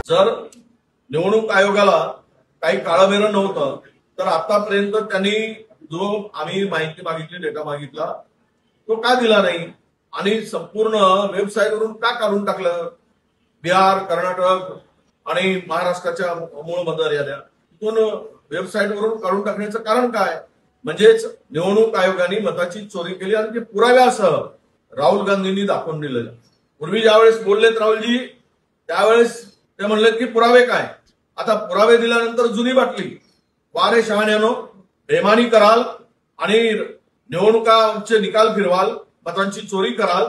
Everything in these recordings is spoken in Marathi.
जर निवडणूक आयोगाला काही काळबेरं नव्हतं तर आतापर्यंत त्यांनी जो आम्ही माहिती मागितली, डेटा मागितला, तो का दिला नाही आणि संपूर्ण वेबसाईटवरून का काढून टाकलं? बिहार, कर्नाटक आणि महाराष्ट्राच्या मूळ मतदार याद्या तिथून वेबसाईटवरून काढून टाकण्याचं कारण काय? म्हणजेच निवडणूक आयोगाने मताची चोरी केली आणि ते पुराव्यासह राहुल गांधींनी दाखवून दिलेलं. पूर्वी ज्यावेळेस बोललेत राहुलजी त्यावेळेस ते म्हणलेत की पुरावे काय? आता पुरावे दिल्यानंतर जुनी बाटली, वारे शहाण्यानो, बेमानी कराल आणि निवडणुकांचे निकाल फिरवाल, मतांची चोरी कराल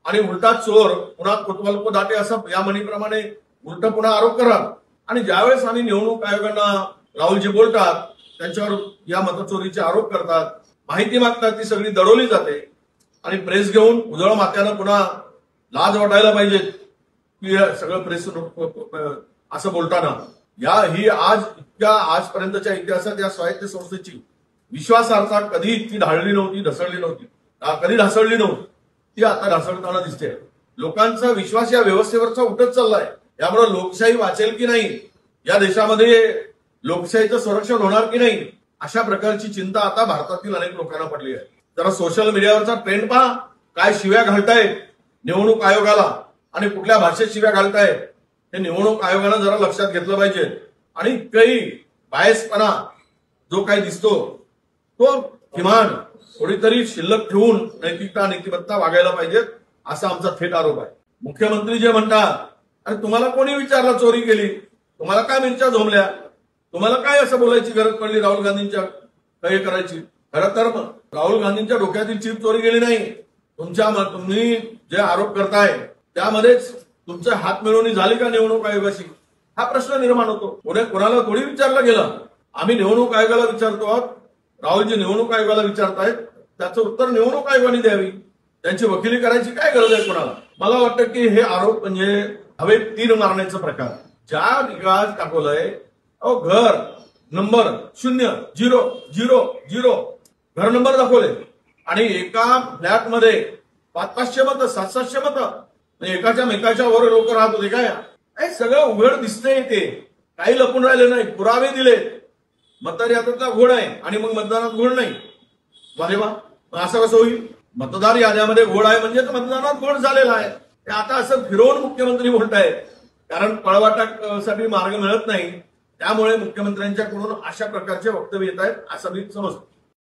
आणि उलटा चोर पुन्हा कोतवाल को दाटे असं या म्हणीप्रमाणे उलट पुन्हा आरोप कराल. आणि ज्यावेळेस आम्ही निवडणूक आयोगांना राहुलजी बोलतात त्यांच्यावर या मतचोरीचे आरोप करतात, माहिती मागतात, ती सगळी दडवली जाते आणि प्रेस घेऊन उजळ मात्यानं पुन्हा लाज वाटायला पाहिजे की सगळं प्रेस असं बोलताना ही आजपर्यंतच्या इतिहासात या स्वायत्त संस्थेची विश्वासार्हता कधी इतकी ढाळली नव्हती, ढासळली नव्हती. ती आता ढासळताना दिसते. लोकांचा विश्वास या व्यवस्थेवरचा उठत चाललाय. यामुळे लोकशाही वाचेल की नाही, या देशामध्ये लोकशाहीचं संरक्षण होणार की नाही, अशा प्रकारची चिंता आता भारतातील अनेक लोकांना पडली आहे. जरा सोशल मीडियावरचा ट्रेंड पहा, काय शिव्या घालतायत निवडणूक आयोगाला आणि कुठल्या भाषेत शिव्या घालतायत हे निवडणूक आयोगानं जरा लक्षात घेतलं पाहिजे. आणि काही बायसपणा जो काही दिसतो तो किमान थोडीतरी शिल्लक ठेवून नैतिकता नीतिमत्ता वागायला पाहिजेत, असा आमचा थेट आरोप आहे. मुख्यमंत्री जे म्हणतात, अरे तुम्हाला कोणी विचारलं चोरी केली? तुम्हाला काय मिरच्या झोमल्या? तुम्हाला काय असं बोलायची गरज पडली राहुल गांधींच्या काही करायची? खरं तर राहुल गांधींच्या डोक्यातील चीप चोरी गेली नाही. तुम्ही जे आरोप करताय त्यामध्येच तुमचे हात मिळवणी झाली का निवडणूक आयोगाशी, हा प्रश्न निर्माण होतो. कोणाला थोडी विचारलं गेलं? आम्ही निवडणूक आयोगाला विचारतो आहोत, राहुलजी निवडणूक आयोगाला विचारतायत, त्याचं उत्तर निवडणूक आयोगाने द्यावी. त्यांची वकिली करायची काय गरज आहे कोणाला? मला वाटतं की हे आरोप म्हणजे हवे तीर मारण्याचा प्रकार. ज्या निकाल दाखवलंय, घर नंबर 000 घर नंबर दाखवले आणि एका फ्लॅटमध्ये 500-500 मतं, 700-700 मतं, एकाच्या वर लोक राहत होते. काय सगळं उघड दिसतंय, ते काही लपून राहिले नाही, पुरावे दिले. मतदार यादीतला घोड आहे आणि मग मतदानात घोड नाही. अरे वा, असं कसं होईल? मतदार याद्यामध्ये घोड आहे म्हणजे मतदानात घोड झालेला आहे. आता असं फिरवून मुख्यमंत्री बोलतायत, कारण पळवाटासाठी मार्ग मिळत नाही, त्यामुळे मुख्यमंत्र्यांच्याकडून अशा प्रकारचे वक्तव्य येत आहेत असं मी समजतो.